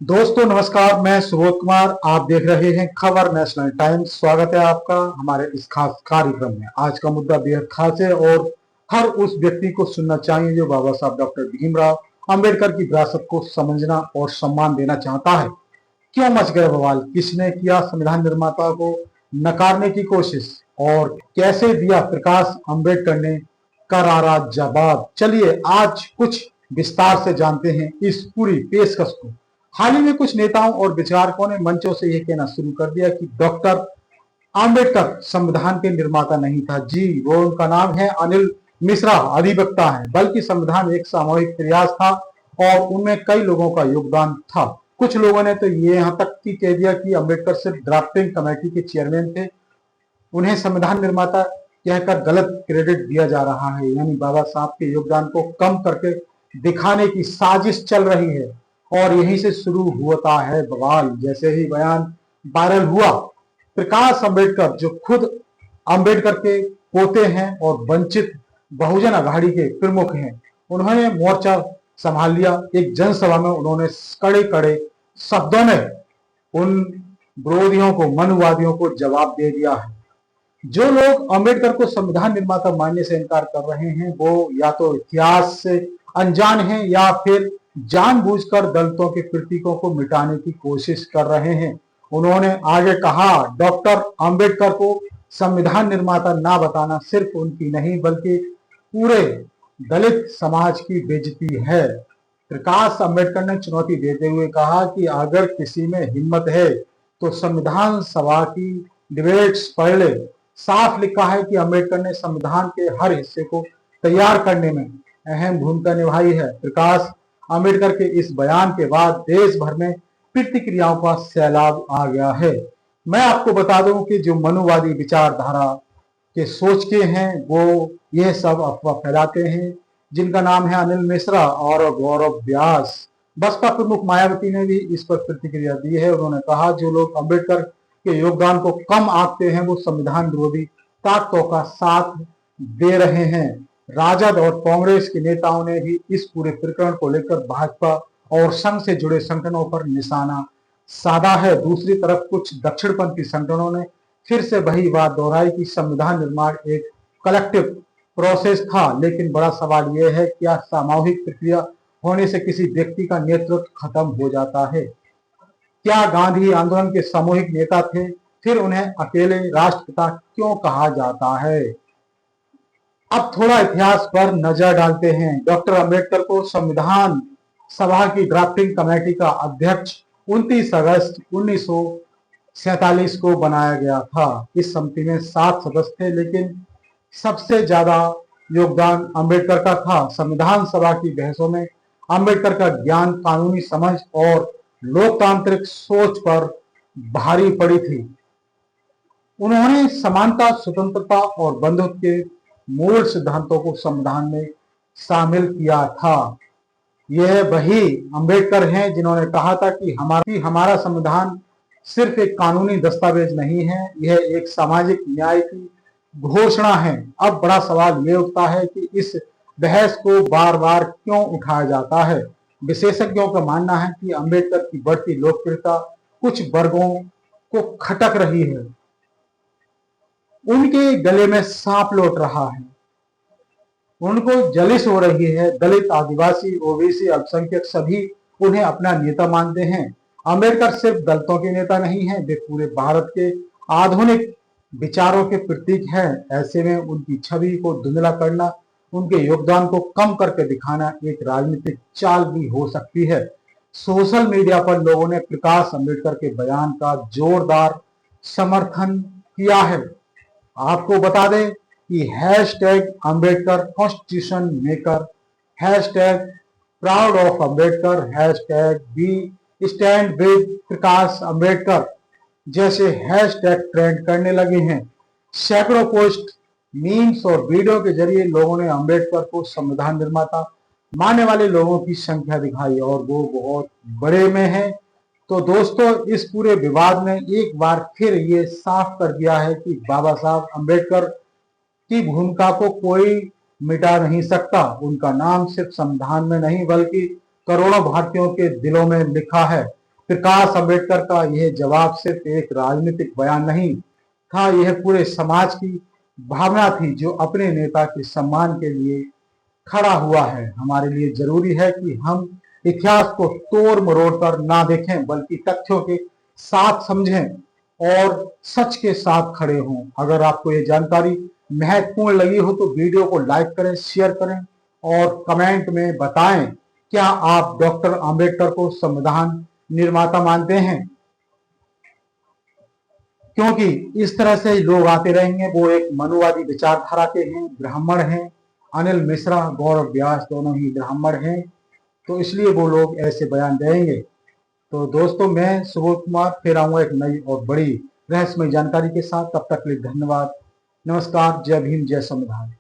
दोस्तों नमस्कार, मैं सुबोध कुमार। आप देख रहे हैं खबर नेशनल टाइम्स। स्वागत है आपका हमारे इस खास कार्यक्रम में। आज का मुद्दा बेहद खास है और हर उस व्यक्ति को सुनना चाहिए जो बाबा साहब डॉक्टर भीमराव अंबेडकर की विरासत को समझना और सम्मान देना चाहता है। क्यों मच गए बवाल, किसने किया संविधान निर्माता को नकारने की कोशिश और कैसे दिया प्रकाश अंबेडकर ने करारा जवाब। चलिए आज कुछ विस्तार से जानते हैं इस पूरी पेशकश को। हाल ही में कुछ नेताओं और विचारकों ने मंचों से यह कहना शुरू कर दिया कि डॉक्टर अंबेडकर संविधान के निर्माता नहीं था। जी, वो उनका नाम है अनिल मिश्रा, अधिवक्ता है। बल्कि संविधान एक सामूहिक प्रयास था और उनमें कई लोगों का योगदान था। कुछ लोगों ने तो ये यहाँ तक की कह दिया कि अंबेडकर सिर्फ ड्राफ्टिंग कमेटी के चेयरमैन थे। उन्हें संविधान निर्माता कहकर गलत क्रेडिट दिया जा रहा है, यानी बाबा साहब के योगदान को कम करके दिखाने की साजिश चल रही है। और यहीं से शुरू होता है बवाल। जैसे ही बयान वायरल हुआ, प्रकाश अंबेडकर जो खुद अंबेडकर के पोते हैं और वंचित बहुजन अघाड़ी के प्रमुख हैं, उन्होंने मोर्चा संभाल लिया। एक जनसभा में उन्होंने कड़े कड़े शब्दों में उन विरोधियों को, मनुवादियों को जवाब दे दिया है। जो लोग अंबेडकर को संविधान निर्माता मानने से इनकार कर रहे हैं, वो या तो इतिहास से अनजान हैं या फिर जानबूझकर दलितों के प्रतीकों को मिटाने की कोशिश कर रहे हैं। उन्होंने आगे कहा, डॉक्टर अंबेडकर को संविधान निर्माता ना बताना सिर्फ उनकी नहीं बल्कि पूरे दलित समाज की बेइज्जती है। प्रकाश अंबेडकर ने चुनौती देते हुए कहा कि अगर किसी में हिम्मत है तो संविधान सभा की डिबेट्स पढ़ ले। साफ लिखा है कि अंबेडकर ने संविधान के हर हिस्से को तैयार करने में अहम भूमिका निभाई है। प्रकाश अंबेडकर के इस बयान के बाद देश भर में प्रतिक्रियाओं का सैलाब आ गया है। मैं आपको बता दूं कि जो मनुवादी विचारधारा के सोच के हैं वो यह सब अफवाह फैलाते हैं, जिनका नाम है अनिल मिश्रा और गौरव व्यास। बसपा प्रमुख मायावती ने भी इस पर प्रतिक्रिया दी है। उन्होंने कहा, जो लोग अंबेडकर के योगदान को कम आंकते हैं वो संविधान विरोधी ताकतों का साथ दे रहे हैं। राजद और कांग्रेस के नेताओं ने भी इस पूरे प्रकरण को लेकर भाजपा और संघ से जुड़े संगठनों पर निशाना साधा है। दूसरी तरफ कुछ दक्षिणपंथी संगठनों ने फिर से वही बात दोहराई कि संविधान निर्माण एक कलेक्टिव प्रोसेस था। लेकिन बड़ा सवाल यह है, क्या सामूहिक प्रक्रिया होने से किसी व्यक्ति का नेतृत्व खत्म हो जाता है? क्या गांधी आंदोलन के सामूहिक नेता थे, फिर उन्हें अकेले राष्ट्रपिता क्यों कहा जाता है? अब थोड़ा इतिहास पर नजर डालते हैं। डॉक्टर अंबेडकर को संविधान सभा की ड्राफ्टिंग कमेटी का अध्यक्ष 29 अगस्त 1947 को बनाया गया था। इस समिति में 7 सदस्य थे, लेकिन सबसे ज्यादा योगदान अंबेडकर का था। संविधान सभा की बहसों में अंबेडकर का ज्ञान, कानूनी समझ और लोकतांत्रिक सोच पर भारी पड़ी थी। उन्होंने समानता, स्वतंत्रता और बंधुत्व के मूल सिद्धांतों को संविधान में शामिल किया था। यह वही अंबेडकर हैं जिन्होंने कहा था कि हमारा संविधान सिर्फ एक कानूनी दस्तावेज नहीं है, यह एक सामाजिक न्याय की घोषणा है। अब बड़ा सवाल यह उठता है कि इस बहस को बार बार क्यों उठाया जाता है। विशेषज्ञों का मानना है कि अंबेडकर की बढ़ती लोकप्रियता कुछ वर्गों को खटक रही है, उनके गले में सांप लौट रहा है, उनको जलिस हो रही है। दलित, आदिवासी, ओबीसी, अल्पसंख्यक सभी उन्हें अपना नेता मानते हैं। अंबेडकर सिर्फ दलितों के नेता नहीं हैं, वे पूरे भारत के आधुनिक विचारों के प्रतीक हैं। ऐसे में उनकी छवि को धुंधला करना, उनके योगदान को कम करके दिखाना एक राजनीतिक चाल भी हो सकती है। सोशल मीडिया पर लोगों ने प्रकाश अंबेडकर के बयान का जोरदार समर्थन किया है। आपको बता दें कि hashtag Ambedkar constitution maker, hashtag proud of Ambedkar, hashtag we stand with Prakash Ambedkar जैसे हैशटैग ट्रेंड करने लगे हैं। सैकड़ों पोस्ट, मीम्स और वीडियो के जरिए लोगों ने अंबेडकर को संविधान निर्माता मानने वाले लोगों की संख्या दिखाई और वो बहुत बड़े में है। तो दोस्तों, इस पूरे विवाद ने एक बार फिर ये साफ कर दिया है कि बाबा साहब अंबेडकर की भूमिका को कोई मिटा नहीं सकता। उनका नाम सिर्फ संविधान में नहीं बल्कि करोड़ों भारतीयों के दिलों में लिखा है। प्रकाश अंबेडकर का यह जवाब सिर्फ एक राजनीतिक बयान नहीं था, यह पूरे समाज की भावना थी जो अपने नेता के सम्मान के लिए खड़ा हुआ है। हमारे लिए जरूरी है कि हम इतिहास को तोड़ मरोड़ कर ना देखें, बल्कि तथ्यों के साथ समझें और सच के साथ खड़े हों। अगर आपको ये जानकारी महत्वपूर्ण लगी हो तो वीडियो को लाइक करें, शेयर करें और कमेंट में बताएं क्या आप डॉक्टर अंबेडकर को संविधान निर्माता मानते हैं, क्योंकि इस तरह से लोग आते रहेंगे। वो एक मनुवादी विचारधारा के हैं, ब्राह्मण हैं। अनिल मिश्रा, गौरव व्यास दोनों ही ब्राह्मण हैं, तो इसलिए वो लोग ऐसे बयान देंगे। तो दोस्तों, मैं सुबोध कुमार फिर आऊंगा एक नई और बड़ी रहस्यमय जानकारी के साथ। तब तक के लिए धन्यवाद। नमस्कार। जय भीम, जय संविधान।